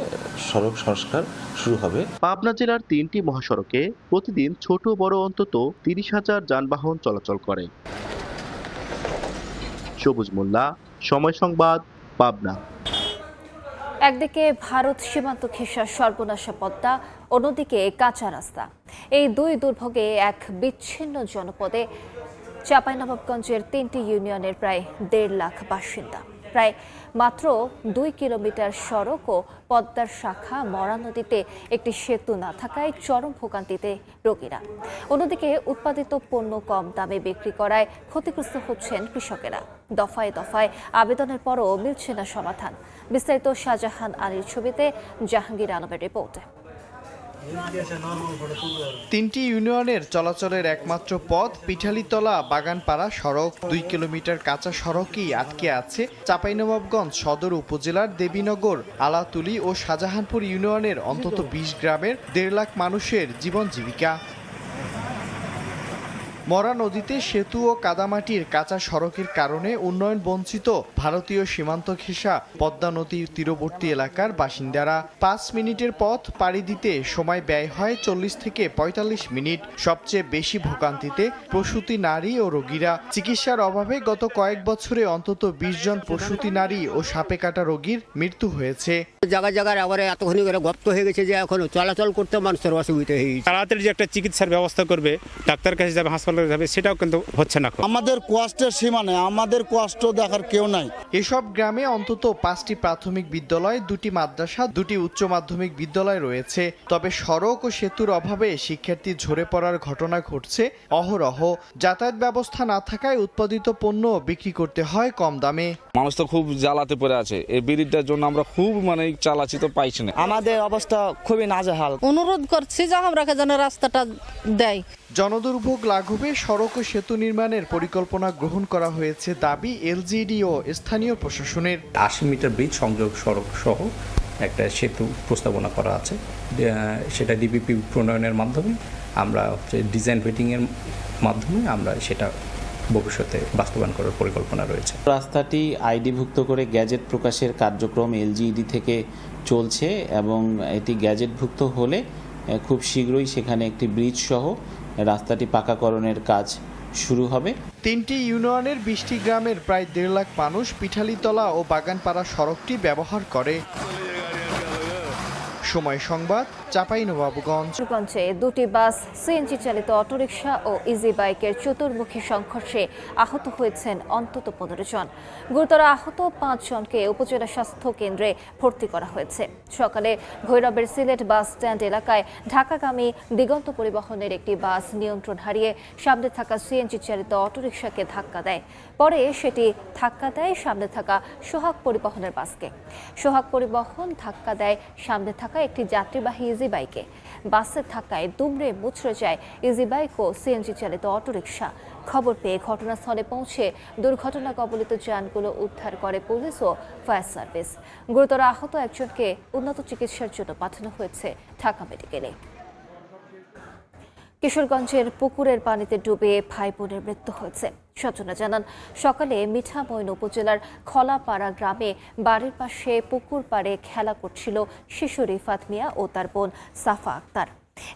সড়ক সংস্কার শুরু হবে। পাবনা জেলার 3টি মহাসড়কে প্রতিদিন ছোট বড় অন্তত 30,000 যানবাহন চলাচল করে। সবুজ মোল্লা, সময় সংবাদ, পাবনা। একদিকে ভারত সীমান্ত ঘেঁষা সর্বনাশা পদ্মা, অন্যদিকে কাঁচা রাস্তা। এই দুই দুর্ভোগে এক বিচ্ছিন্ন জনপদে চাঁপাইনবাবগঞ্জের 3টি ইউনিয়নের প্রায় 1.5 লাখ বাসিন্দা। প্রায় মাত্র 2 কিলোমিটার সড়ক ও পদ্মার শাখা মরা নদীতে একটি সেতু না থাকায় চরম ভোগান্তিতে রোগীরা। অন্যদিকে উৎপাদিত পণ্য কম দামে বিক্রি করায় ক্ষতিগ্রস্ত হচ্ছেন কৃষকেরা। দফায় দফায় আবেদনের পরও মিলছে না সমাধান। বিস্তারিত শাহজাহান আলীর ছবিতে জাহাঙ্গীর আলমের রিপোর্টে। 3টি ইউনিয়নের চলাচলের একমাত্র পথ পিঠালীতলা বাগানপাড়া সড়ক। 2 কিলোমিটার কাঁচা সড়কই আটকে আছে চাঁপাইনবাবগঞ্জ সদর উপজেলার দেবীনগর, আলাতুলি ও শাহজাহানপুর ইউনিয়নের অন্তত 20 গ্রামের 1.5 লাখ মানুষের জীবন জীবিকা। মরা নদীতে সেতু ও কাদামাটির কাঁচা সড়কের কারণে উন্নয়ন বঞ্চিত ভারতীয় সীমান্ত ঘেঁষা পদ্মা নদীর তীরবর্তী এলাকার বাসিন্দারা। 5 মিনিটের পথ পাড়ি দিতে সময় ব্যয় হয় 40 থেকে 45 মিনিট। সবচেয়ে বেশি ভোগান্তিতে প্রসূতি নারী ও রোগীরা। চিকিৎসার অভাবে গত কয়েক বছরে অন্তত 20 জন প্রসূতি নারী ও সাপে কাটা রোগীর মৃত্যু হয়েছে। জায়গায় জায়গায় আবার এতখানি করে গর্ত হয়ে গেছে যে এখন চলাচল করতে মানুষের অসুবিধা হয়ে গেছে। তাড়াতাড়ি যে একটা চিকিৎসার ব্যবস্থা করবে, ডাক্তার কাছে যাবে, হাসপাতালে যাবে, সেটাও কিন্তু হচ্ছে না। আমাদের কষ্টের সীমা নেই, আমাদের কষ্ট দেখার কেউ নাই। এসব গ্রামে অন্তত 5টি প্রাথমিক বিদ্যালয়, 2টি মাদ্রাসা, 2টি উচ্চ মাধ্যমিক বিদ্যালয় রয়েছে। তবে সড়ক ও সেতুর অভাবে শিক্ষার্থী ঝরে পড়ার ঘটনা ঘটছে অহরহ। যাতায়াত ব্যবস্থা না থাকায় উৎপাদিত পণ্য বিক্রি করতে হয় কম দামে। মানুষ তো খুব জ্বালাতে পড়ে আছে। এই ব্রিজটার জন্য আমরা খুব চালাচ্ছি, তো পাইছি না। আমাদের অবস্থা খুবই নাজেহাল। অনুরোধ করছি যে আমরা যেন রাস্তাটা দেয়। জনদুর্ভোগ লাঘবে সড়ক ও সেতু নির্মাণের পরিকল্পনা গ্রহণ করা হয়েছে দাবি এলজিইডি ও স্থানীয় প্রশাসনের। 80 মিটার ব্রিজ সংযোগ সড়ক সহ একটা সেতু প্রস্তাবনা করা আছে। সেটা ডিপিপি প্রণয়নের মাধ্যমে আমরা ডিজাইন ভেটিংয়ের মাধ্যমে আমরা সেটা ভবিষ্যতে বাস্তবায়ন করার পরিকল্পনা রয়েছে। রাস্তাটি আইডিভুক্ত করে গ্যাজেট প্রকাশের কার্যক্রম এলজিইডি থেকে চলছে এবং এটি গ্যাজেটভুক্ত হলে খুব শীঘ্রই সেখানে একটি ব্রিজ সহ রাস্তাটি পাকাকরণের কাজ শুরু হবে। 3টি ইউনিয়নের 20টি গ্রামের প্রায় 1.5 লাখ মানুষ পিঠালীতলা ও বাগানপাড়া সড়কটি ব্যবহার করে। সময় সংবাদ, চাঁপাইনবাবগঞ্জ। কিশোরগঞ্জে 2টি বাস, সিএনজি চালিত অটোরিকশা ও ইজি বাইকের চতুর্মুখী সংঘর্ষে আহত হয়েছেন অন্তত 15 জন। গুরুতর আহত 5 জনকে উপজেলা স্বাস্থ্য কেন্দ্রে ভর্তি করা হয়েছে। সকালে ভৈরবের সিলেট বাস স্ট্যান্ড এলাকায় ঢাকাগামী দিগন্ত পরিবহনের একটি বাস নিয়ন্ত্রণ হারিয়ে সামনে থাকা সিএনজি চালিত অটোরিকশাকে ধাক্কা দেয়। পরে সেটি ধাক্কা দেয় সামনে থাকা সোহাগ পরিবহনের বাসকে। সোহাগ পরিবহন ধাক্কা দেয় সামনে থাকা একটি যাত্রীবাহী ইজি বাইকে। বাসের ধাক্কায় দুমড়ে মুচড়ে যায় ইজি বাইক ও সিএনজি চালিত অটোরিকশা। খবর পেয়ে ঘটনাস্থলে পৌঁছে দুর্ঘটনা কবলিত যানগুলো উদ্ধার করে পুলিশ ও ফায়ার সার্ভিস। গুরুতর আহত একজনকে উন্নত চিকিৎসার জন্য পাঠানো হয়েছে ঢাকা মেডিকেলে। কিশোরগঞ্জের পুকুরের পানিতে ডুবে ভাই বোনের মৃত্যু হয়েছে। স্বজনরা জানান, সকালে মিঠামইন উপজেলার খলাপাড়া গ্রামে বাড়ির পাশে পুকুর পাড়ে খেলা করছিল শিশু রিফাত মিয়া ও তার বোন সাফা আক্তার।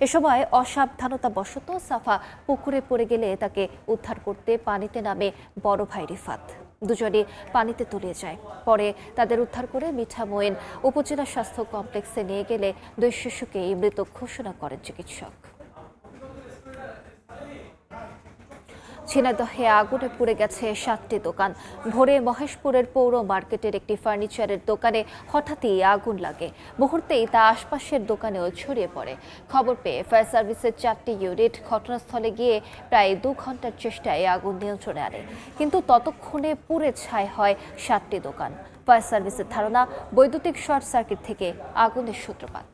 এ সময় অসাবধানতাবশত সাফা পুকুরে পড়ে গেলে তাকে উদ্ধার করতে পানিতে নামে বড় ভাই রিফাত। দুজনে পানিতে তলিয়ে যায়। পরে তাদের উদ্ধার করে মিঠামইন উপজেলা স্বাস্থ্য কমপ্লেক্সে নিয়ে গেলে 2 শিশুকেই মৃত ঘোষণা করেন চিকিৎসক। ঝিনাইদহে আগুনে পুড়ে গেছে 7টি দোকান। ভোরে মহেশপুরের পৌর মার্কেটের একটি ফার্নিচারের দোকানে হঠাৎই আগুন লাগে। মুহূর্তেই তা আশপাশের দোকানেও ছড়িয়ে পড়ে। খবর পেয়ে ফায়ার সার্ভিসের 4টি ইউনিট ঘটনাস্থলে গিয়ে প্রায় 2 ঘন্টার চেষ্টায় আগুন নিয়ন্ত্রণে আনে, কিন্তু ততক্ষণে পুড়ে ছাই হয় 7টি দোকান। ফায়ার সার্ভিসের ধারণা, বৈদ্যুতিক শর্ট সার্কিট থেকে আগুনের সূত্রপাত।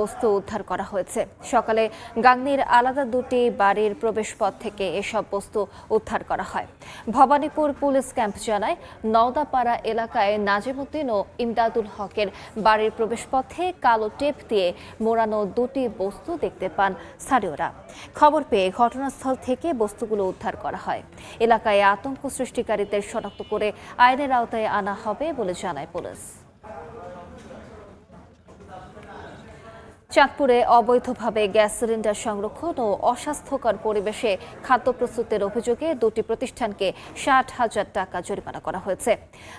বস্তু উদ্ধার করা হয়েছে। সকালে গাংনীর আলাদা 2টি বাড়ির প্রবেশপথ থেকে এসব বস্তু উদ্ধার করা হয়। ভবানীপুর পুলিশ ক্যাম্প জানায়, নওদাপাড়া এলাকায় নাজিমুদ্দিন ও ইমদাদুল হকের বাড়ির প্রবেশপথে কালো টেপ দিয়ে মোড়ানো 2টি বস্তু দেখতে পান স্থানীয়রা। খবর পেয়ে ঘটনাস্থল থেকে বস্তুগুলো উদ্ধার করা হয়। এলাকায় আতঙ্ক সৃষ্টিকারীদের শনাক্ত করে আইনের আওতায় আনা হবে বলে জানায় পুলিশ। চাঁদপুরে অবৈধভাবে গ্যাস সিলিন্ডার সংরক্ষণ ও অস্বাস্থ্যকর পরিবেশে খাদ্য প্রস্তুতের অভিযোগে দুটি প্রতিষ্ঠানকে ৬০,০০০ টাকা জরিমানা করা হয়েছে।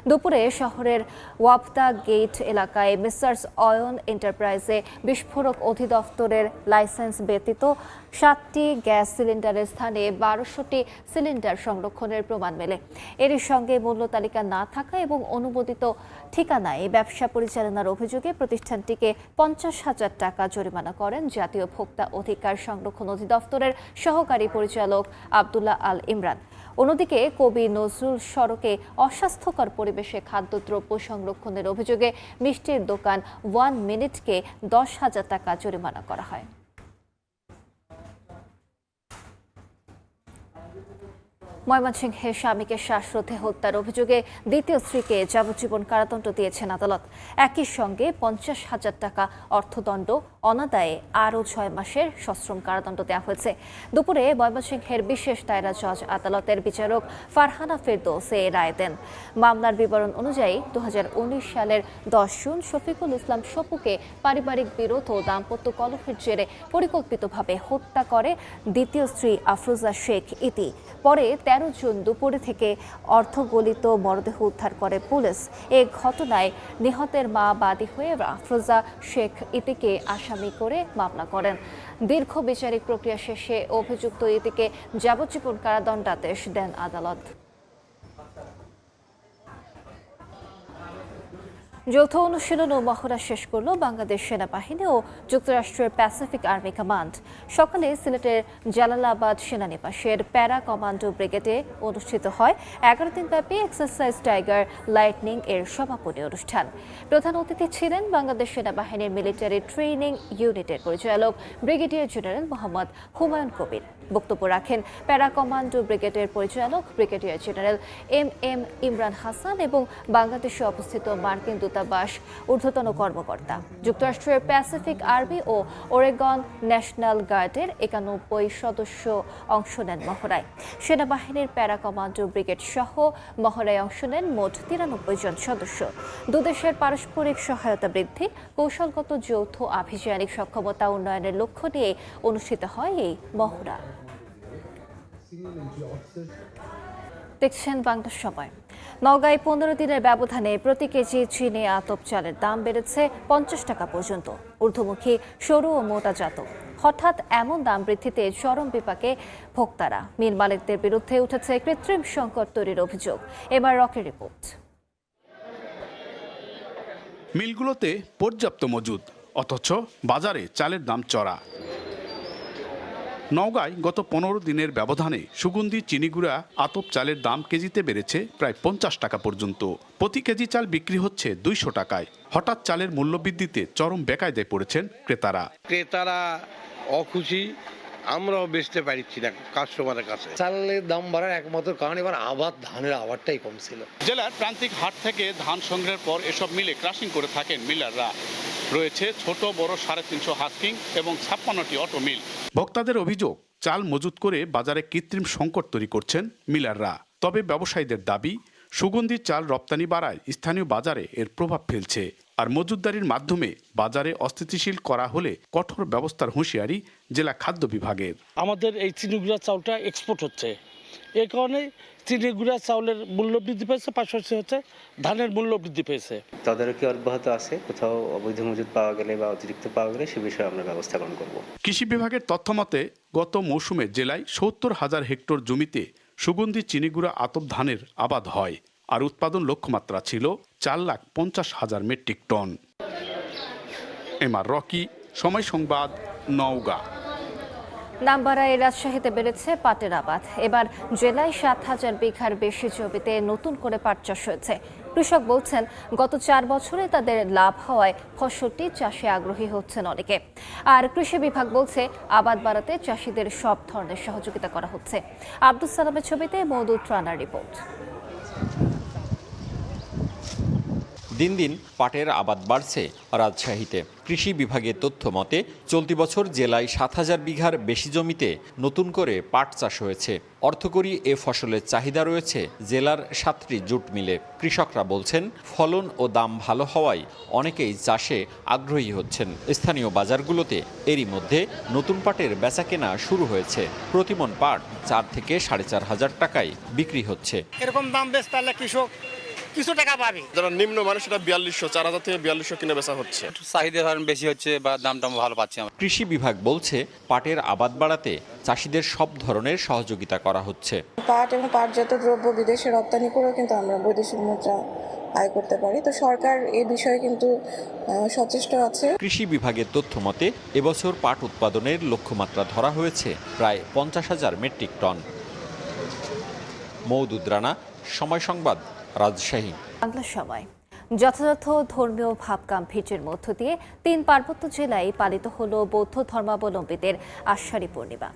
দুপুরে শহরের ওয়াপদা গেট এলাকায় মিসার্স অয়ন এন্টারপ্রাইজে বিস্ফোরক অধিদপ্তরের লাইসেন্স ব্যতীত ৭টি গ্যাস সিলিন্ডারের স্থানে ১২০০টি সিলিন্ডার সংরক্ষণের প্রমাণ মেলে। এর সঙ্গে মূল্য তালিকা না থাকা এবং অনুমোদিত ঠিকানায় ব্যবসা পরিচালনার অভিযোগে প্রতিষ্ঠানটিকে ৫০,০০০ টাকা জরিমানা করেন জাতীয় ভোক্তা অধিকার সংরক্ষণ অধিদপ্তরের সহকারী পরিচালক আব্দুল্লাহ আল ইমরান। অন্যদিকে কবি নজরুল সড়কে অস্বাস্থ্যকর পরিবেশে খাদ্যদ্রব্য সংরক্ষণের অভিযোগে মিষ্টির দোকান 1 মিনিটকে ১০,০০০ টাকা জরিমানা করা হয়। ময়মনসিংহে স্বামীকে শ্বাসরোধে হত্যার অভিযোগে দ্বিতীয় স্ত্রীকে যাবজ্জীবন কারাদণ্ড দিয়েছেন আদালত। একই সঙ্গে ৫০,০০০ টাকা অর্থদণ্ড, অনাদায়ে আরও ৬ মাসের সশ্রম কারাদণ্ড দেওয়া হয়েছে। দুপুরে ময়মনসিংহের বিশেষ দায়রা জজ আদালতের বিচারক ফারহানা ফেরদৌস এ রায় দেন। মামলার বিবরণ অনুযায়ী ২০১৯ সালের ১০ জুন শফিকুল ইসলাম সপুকে পারিবারিক বিরোধ ও দাম্পত্য কলহের জেরে পরিকল্পিতভাবে হত্যা করে দ্বিতীয় স্ত্রী আফরোজা শেখ ইতি। পরে ১৩ জুন দুপুরে থেকে অর্ধগলিত মরদেহ উদ্ধার করে পুলিশ। এ ঘটনায় নিহতের মা বাদী হয়ে আফরোজা শেখ ইতিকে আসামি করে মামলা করেন। দীর্ঘ বিচারিক প্রক্রিয়া শেষে অভিযুক্ত ইতিকে যাবজ্জীবন কারাদণ্ডাদেশ দেন আদালত। যৌথ অনুশীলন ও মহড়া শেষ করল বাংলাদেশ সেনাবাহিনী ও যুক্তরাষ্ট্রের প্যাসিফিক আর্মি কমান্ড। সকালে সিলেটের জালালাবাদ সেনানিবাসের প্যারা কমান্ডো ব্রিগেডে অনুষ্ঠিত হয় 11 দিনব্যাপী এক্সারসাইজ টাইগার লাইটনিং এর সমাপনী অনুষ্ঠান। প্রধান অতিথি ছিলেন বাংলাদেশ সেনাবাহিনীর মিলিটারি ট্রেনিং ইউনিটের পরিচালক ব্রিগেডিয়ার জেনারেল মোহাম্মদ হুমায়ুন কবির। বক্তব্য রাখেন প্যারা কমান্ডো ব্রিগেডের পরিচালক brigadier general M Imran Hasan এবং বাংলাদেশে অবস্থিত মার্কিন দূতাবাস ঊর্ধ্বতন কর্মকর্তা। যুক্তরাষ্ট্রের প্যাসিফিক আর্মি ও ওরেগন ন্যাশনাল গার্ডের ৯১ সদস্য অংশ নেন মহড়ায়। সেনাবাহিনীর প্যারা কমান্ডো ব্রিগেড সহ মহড়ায় অংশ নেন মোট ৯৩ জন সদস্য। দুদেশের পারস্পরিক সহায়তা বৃদ্ধি, কৌশলগত যৌথ আভিযানিক সক্ষমতা উন্নয়নের লক্ষ্য নিয়ে অনুষ্ঠিত হয় এই মহড়া। দেখছেন বাংলা সময়। নওগাঁয় ১৫ দিনের ব্যবধানে প্রতি কেজি চিনি আতপ চালের দাম বেড়েছে ৫০ টাকা পর্যন্ত। ঊর্ধ্বমুখী সরু ও মোটাজাত। হঠাৎ এমন দাম বৃদ্ধিতে চরম বিপাকে ভোক্তারা। মিল মালিকদের বিরুদ্ধে উঠেছে কৃত্রিম সংকট তৈরির অভিযোগ। এবার রকের রিপোর্ট। মিলগুলোতে পর্যাপ্ত মজুদ, অথচ বাজারে চালের দাম চড়া। নওগাঁয় গত ১৫ দিনের ব্যবধানে সুগন্ধি চিনিগুড়া আতপ চালের দাম কেজিতে বেড়েছে প্রায় ৫০ টাকা পর্যন্ত। প্রতি কেজি চাল বিক্রি হচ্ছে ২০০ টাকায়। হঠাৎ চালের মূল্যবৃদ্ধিতে চরম বেকায়দায় পড়েছেন ক্রেতারা অখুশি, আমরাও বেচতে পারছি না কাস্টমারের কাছে। চালের দাম বাড়ার একমাত্র কারণ এবার ধানের আবাদটাই কম ছিল। জেলার প্রান্তিক হাট থেকে ধান সংগ্রহের পর এসব মিলে ক্রাশিং করে থাকেন মিলাররা। রয়েছে ছোট বড় ৩৫০ হাস্কিং এবং ৫৬টি অটো মিল। ভোক্তাদের অভিযোগ, চাল মজুত করে বাজারে কৃত্রিম সংকট তৈরি করছেন মিলাররা। তবে ব্যবসায়ীদের দাবি, সুগন্ধি চাল রপ্তানি বাড়ায় স্থানীয় বাজারে এর প্রভাব ফেলছে। আর মজুতদারির মাধ্যমে বাজারে অস্থিতিশীল করা হলে কঠোর ব্যবস্থার হুঁশিয়ারি জেলা খাদ্য বিভাগের। আমাদের এই চিনিগুড়া চাউলটা এক্সপোর্ট হচ্ছে, এই কারণে চিনিগুড়া চাউলের মূল্য বৃদ্ধি পেয়েছে, পাশাপাশি হচ্ছে ধানের মূল্য বৃদ্ধি পেয়েছে। তদারকি অব্যাহত আছে, কোথাও অবৈধ মজুদ পাওয়া গেলে বা অতিরিক্ত পাওয়া গেলে সে বিষয়ে আমরা ব্যবস্থা গ্রহণ করব। কৃষি বিভাগের তথ্য মতে গত মৌসুমে জেলায় ৭০,০০০ হেক্টর জমিতে সুগন্ধি চিনিগুড়া আতপ ধানের আবাদ হয়। আর উৎপাদন লক্ষ্যমাত্রা ছিল ৪,৫০,০০০ মেট্রিক টন। এমআর রকি, সময় সংবাদ, নওগাঁ। নামবাড়ায় রাজশাহীতে বেড়েছে পাটের আবাদ। এবার জেলায় ৭,০০০ বিঘার বেশি জমিতে নতুন করে পাট চাষ হয়েছে। কৃষক বলছেন, গত ৪ বছরে তাদের লাভ হওয়ায় ফসলটি চাষে আগ্রহী হচ্ছেন অনেকে। আর কৃষি বিভাগ বলছে, আবাদ বাড়াতে চাষিদের সব ধরনের সহযোগিতা করা হচ্ছে। আব্দুল সালামের ছবিতে মওদুদ রানার রিপোর্ট। দিন দিন পাটের আবাদ বাড়ছে রাজশাহীতে। কৃষি বিভাগের তথ্য মতে চলতি বছর জেলায় ৭,০০০ বিঘার বেশি জমিতে নতুন করে পাট চাষ হয়েছে। অর্থকরী এ ফসলের চাহিদা রয়েছে জেলার ৭টি জুট মিলে। কৃষকরা বলছেন ফলন ও দাম ভালো হওয়ায় অনেকেই চাষে আগ্রহী হচ্ছেন। স্থানীয় বাজারগুলোতে এরই মধ্যে নতুন পাটের বেচাকেনা শুরু হয়েছে। প্রতিমন পাট ৪ থেকে ৪,৫০০ টাকায় বিক্রি হচ্ছে। এরকম দাম বেশ তাহলে কৃষক কিছু টাকা পাবে। যারা নিম্ন মানুষ সেটা ৪২০০, ৪,০০০ থেকে ৪২০০ কিনে বেচা হচ্ছে। চাহিদা ধরেন বেশি হচ্ছে বা দামটা ভালো পাচ্ছি আমরা। কৃষি বিভাগ বলছে পাটের আবাদ বাড়াতে চাষিদের সব ধরনের সহযোগিতা করা হচ্ছে। পাট এবং পাটজাত দ্রব্য বিদেশে রপ্তানি করেও কিন্তু আমরা বৈদেশিক মুদ্রা আয় করতে পারি। তো সরকার এই বিষয়ে কিন্তু সচেষ্ট আছে। কৃষি বিভাগের তথ্য মতে এবছর পাট উৎপাদনের লক্ষ্যমাত্রা ধরা হয়েছে প্রায় ৫০,০০০ মেট্রিক টন। মওদুদ রানা, সময় সংবাদ, রাজশাহী। বাংলা সময়। যথাযথ ধর্মীয় ভাবগাম্ভীর্যের মধ্য দিয়ে ৩ পার্বত্য জেলায় পালিত হল বৌদ্ধ ধর্মাবলম্বীদের আষাঢ়ী পূর্ণিমা।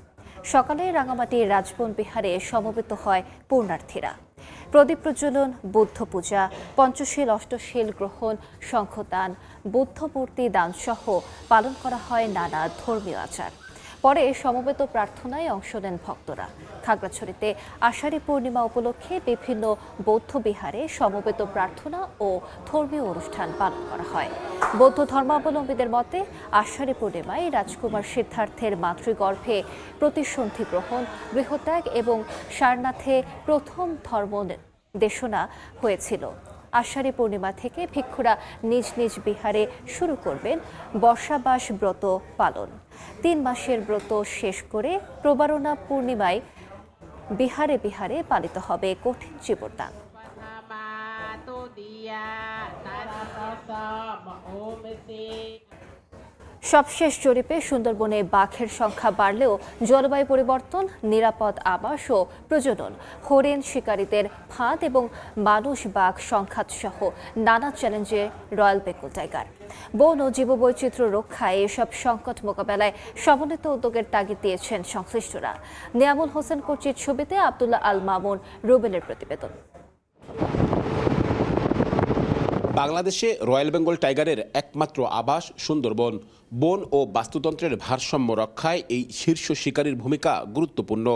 সকালে রাঙামাটির রাজবন বিহারে সমবেত হয় পূর্ণার্থীরা। প্রদীপ প্রজ্বলন, বুদ্ধ পূজা, পঞ্চশীল অষ্টশীল গ্রহণ, শঙ্খদান, বুদ্ধ মূর্তি দানসহ পালন করা হয় নানা ধর্মীয় আচার। পরে সমবেত প্রার্থনায় অংশ নেন ভক্তরা। খাগড়াছড়িতে আষাঢ়ী পূর্ণিমা উপলক্ষে বিভিন্ন বৌদ্ধ বিহারে সমবেত প্রার্থনা ও ধর্মীয় অনুষ্ঠান পালন করা হয়। বৌদ্ধ ধর্মাবলম্বীদের মতে আষাঢ়ী পূর্ণিমায় রাজকুমার সিদ্ধার্থের মাতৃগর্ভে প্রতিসন্ধি গ্রহণ, গৃহত্যাগ এবং সারনাথে প্রথম ধর্ম দেশনা হয়েছিল। আষাঢ়ী পূর্ণিমা থেকে ভিক্ষুরা নিজ নিজ বিহারে শুরু করবেন বর্ষাবাস ব্রত পালন। ৩ মাসের ব্রত শেষ করে প্রবারণা পূর্ণিমায় বিহারে বিহারে পালিত হবে কঠিন জীবনদান। সবশেষ জরিপে সুন্দরবনে বাঘের সংখ্যা বাড়লেও জলবায়ু পরিবর্তন, নিরাপদ আবাস ও প্রজনন, হরিণ শিকারীদের ফাঁদ এবং মানুষ বাঘ সংঘাত সহ নানা চ্যালেঞ্জে রয়্যাল বেঙ্গল টাইগার। বন ও জীববৈচিত্র্য রক্ষায় এসব সংকট মোকাবেলায় সমন্বিত উদ্যোগের তাগিদ দিয়েছেন সংশ্লিষ্টরা। নিয়ামুল হোসেন কর্চির ছবিতে আব্দুল্লাহ আল মামুন রুবেলের প্রতিবেদন। বাংলাদেশে রয়্যাল বেঙ্গল টাইগারের একমাত্র আবাস সুন্দরবন। বন ও বাস্তুতন্ত্রের ভারসাম্য রক্ষায় এই শীর্ষ শিকারীর ভূমিকা গুরুত্বপূর্ণ।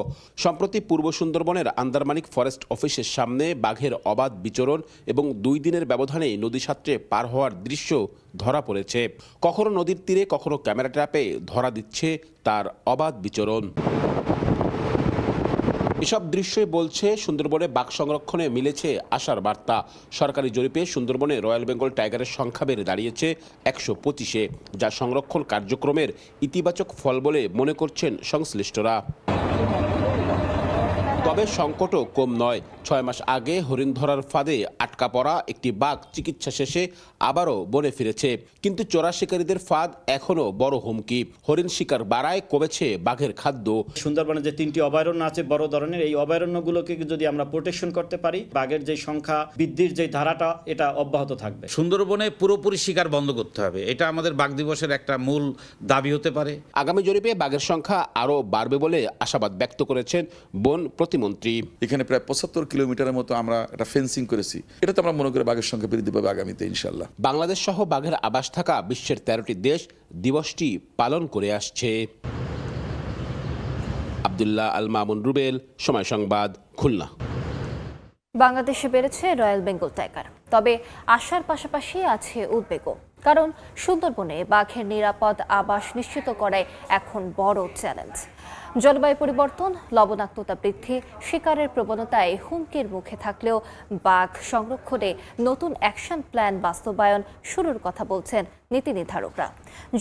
সম্প্রতি পূর্ব সুন্দরবনের আন্দারমানিক ফরেস্ট অফিসের সামনে বাঘের অবাধ বিচরণ এবং 2 দিনের ব্যবধানে নদী সাঁতরে পার হওয়ার দৃশ্য ধরা পড়েছে। কখনো নদীর তীরে, কখনো ক্যামেরা ট্র্যাপে ধরা দিচ্ছে তার অবাধ বিচরণ। এসব দৃশ্যই বলছে সুন্দরবনে বাঘ সংরক্ষণে মিলেছে আশার বার্তা। সরকারি জরিপে সুন্দরবনে রয়্যাল বেঙ্গল টাইগারের সংখ্যা বেড়ে দাঁড়িয়েছে 125-এ, যা সংরক্ষণ কার্যক্রমের ইতিবাচক ফল বলে মনে করছেন সংশ্লিষ্টরা। তবে সংকটও কম নয়। 6 মাস আগে হরিণ ধরার ফাঁদে আটকা পড়া একটি বাঘ চিকিৎসা শেষে আবারও বনে ফিরেছে। কিন্তু চোরা শিকারীদের ফাঁদ এখনও বড় হুমকি। হরিণ শিকার বাড়ায়, কমেছে বাঘের খাদ্য। সুন্দরবনে যে 3টি অভয়ারণ্য আছে বড় ধরনের, এই অভয়ারণ্যগুলোকে যদি আমরা প্রোটেকশন করতে পারি, বাঘের যে সংখ্যা বৃদ্ধির যে ধারাটা এটা অব্যাহত থাকবে। সুন্দরবনে পুরোপুরি শিকার বন্ধ করতে হবে, এটা আমাদের বাঘ দিবসের একটা মূল দাবি হতে পারে। আগামী জরিপে বাঘের সংখ্যা আরও বাড়বে বলে আশাবাদ ব্যক্ত করেছেন বন প্রতিমন্ত্রী। এখানে প্রায় 75 কিলোমিটারের মতো আমরা একটা ফেন্সিং করেছি। এটাতে আমরা মনে করি বাঘের সংখ্যা বৃদ্ধি পাবে আগামীতে ইনশাল্লাহ। বাংলাদেশ সহ বাঘের আবাস থাকা বিশ্বের 13টি দেশ দিবসটি পালন করে আসছে। আব্দুল্লাহ আল মামুন রুবেল, সময় সংবাদ, খুলনা। বাংলাদেশে বেড়েছে রয়্যাল বেঙ্গল টাইগার, তবে আশার পাশাপাশি আছে উদ্বেগও। কারণ সুন্দরবনে বাঘের নিরাপদ আবাস নিশ্চিত করাই এখন বড় চ্যালেঞ্জ। জলবায়ু পরিবর্তন, লবণাক্ততা বৃদ্ধি, শিকারের প্রবণতায় হুমকির মুখে থাকলেও বাঘ সংরক্ষণে নতুন অ্যাকশন প্ল্যান বাস্তবায়ন শুরুর কথা বলছেন নীতি নির্ধারকরা।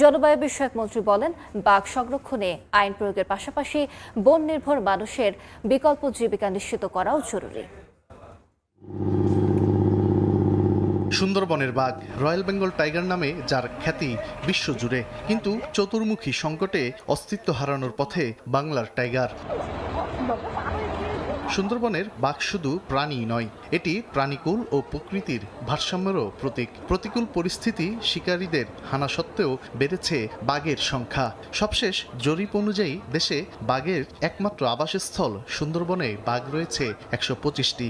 জলবায়ু বিষয়ক মন্ত্রী বলেন, বাঘ সংরক্ষণে আইন প্রয়োগের পাশাপাশি বন নির্ভর মানুষের বিকল্প জীবিকা নিশ্চিত করাও জরুরি। সুন্দরবনের বাঘ রয়্যাল বেঙ্গল টাইগার নামে যার খ্যাতি বিশ্বজুড়ে, কিন্তু চতুর্মুখী সংকটে অস্তিত্ব হারানোর পথে বাংলার টাইগার। সুন্দরবনের বাঘ শুধু প্রাণী নয়, এটি প্রাণীকুল ও প্রকৃতির ভারসাম্যেরও প্রতীক। প্রতিকূল পরিস্থিতি, শিকারীদের হানা সত্ত্বেও বেড়েছে বাঘের সংখ্যা। সবশেষ জরিপ অনুযায়ী দেশে বাঘের একমাত্র আবাসস্থল সুন্দরবনে বাঘ রয়েছে 125টি।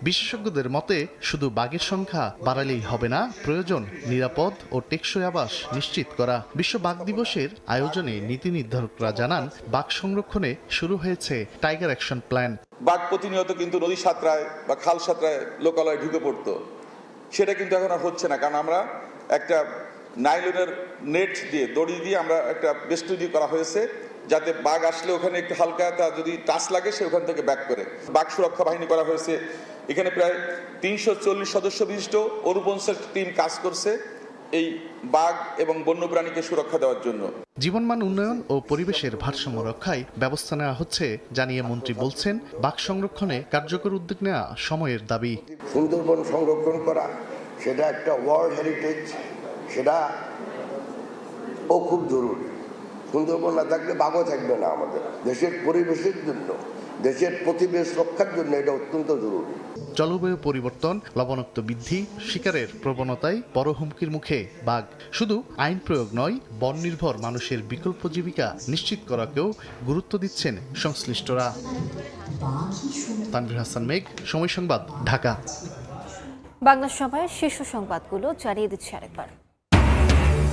বিশেষজ্ঞদের মতে শুধু বাঘের সংখ্যা বাড়ালেই হবে না, প্রয়োজন নিরাপদ ও টেকসই আবাস নিশ্চিত করা। বিশ্ব বাঘ দিবসের আয়োজনে নীতি নির্ধারকরা জানান, বাঘ সংরক্ষণে শুরু হয়েছে টাইগার অ্যাকশন প্ল্যান। বাঘ প্রতিনিয়ত কিন্তু নদী সাঁতরায় বা খাল সাঁতরায় লোকালয়ে ঢুকে পড়তো, সেটা কিন্তু এখন আর হচ্ছে না, কারণ আমরা একটা নাইলনের নেট দিয়ে দড়ি দিয়ে আমরা একটা বেষ্টনী করা হয়েছে, যাতে বাঘ আসলে ওখানে একটু হালকা তার যদি টাচ লাগে সে ওখান থেকে ব্যাক করে। বাঘ সুরক্ষা বাহিনী করা হয়েছে, এখানে প্রায় 340 সদস্য বিশিষ্ট অনুপঞ্চাশ টিম কাজ করছে এই বাঘ এবং বন্যপ্রাণীকে সুরক্ষা দেওয়ার জন্য। জীবনমান উন্নয়ন ও পরিবেশের ভারসাম্য রক্ষায় ব্যবস্থা নেওয়া হচ্ছে জানিয়ে মন্ত্রী বলছেন, বাঘ সংরক্ষণে কার্যকর উদ্যোগ নেওয়া সময়ের দাবি। সুন্দরবন সংরক্ষণ করা সেটা একটা ওয়ার্ল্ড হেরিটেজ, সেটা ও খুব জরুরি। সুন্দরবন না থাকলে বাঘও থাকবে না। আমাদের দেশের পরিবেশের জন্য, দেশের প্রতিবেশ রক্ষার জন্য এটা অত্যন্ত জরুরি। জলবায়ু পরিবর্তন, লবণাক্ত বৃদ্ধি, শিকারের প্রবণতায় বড় হুমকির মুখে বাঘ। শুধু আইন প্রয়োগ নয়, বন নির্ভর মানুষের বিকল্প জীবিকা নিশ্চিত করাকেও গুরুত্ব দিচ্ছেন সংশ্লিষ্টরা। তানভীর হাসান মেঘ, সময় সংবাদ, ঢাকা। বাংলা সময়ের শীর্ষ সংবাদগুলো জানিয়ে দিচ্ছে আরেকবার।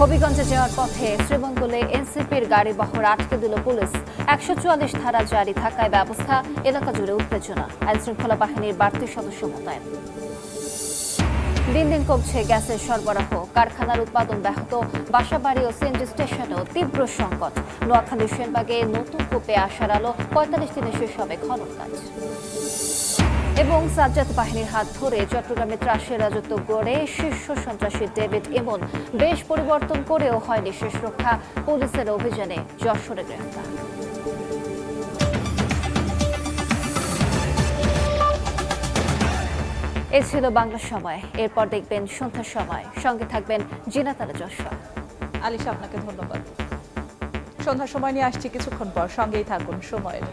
হবিগঞ্জে যাওয়ার পথে শ্রীমঙ্গলে এনসিপির গাড়ি বহর আটকে দিল পুলিশ। 144 ধারা জারি থাকায় ব্যবস্থা, এলাকা জুড়ে উত্তেজনা। আইনশৃঙ্খলা বাহিনীর বাড়তি সদস্য মোতায়েন। দিন দিন কমছে গ্যাসের সরবরাহ, কারখানার উৎপাদন ব্যাহত, বাসাবাড়ি ও সিএনজি স্টেশনেও তীব্র সংকট। নোয়াখালীর সেনবাগে নতুন কূপে আসার আলো, 45 দিনে শেষ হবে খনন কাজ। এবং সাজ্জাদ বাহিনীর হাত ধরে চট্টগ্রামে ত্রাসের রাজত্ব গড়ে শীর্ষ সন্ত্রাসী ডেভিড ইমন বেশ পরিবর্তন করেও হয়নি শেষ রক্ষা, পুলিশের অভিযানে যশোরে গ্রেফতার। এ ছিল বাংলা সময়। এরপর দেখবেন সন্ধ্যার সময়, সঙ্গে থাকবেন জিনাতারা যশোর। আলিশা, আপনাকে ধন্যবাদ। সন্ধ্যার সময় নিয়ে আসছি কিছুক্ষণ পর, সঙ্গেই থাকুন সময়ের।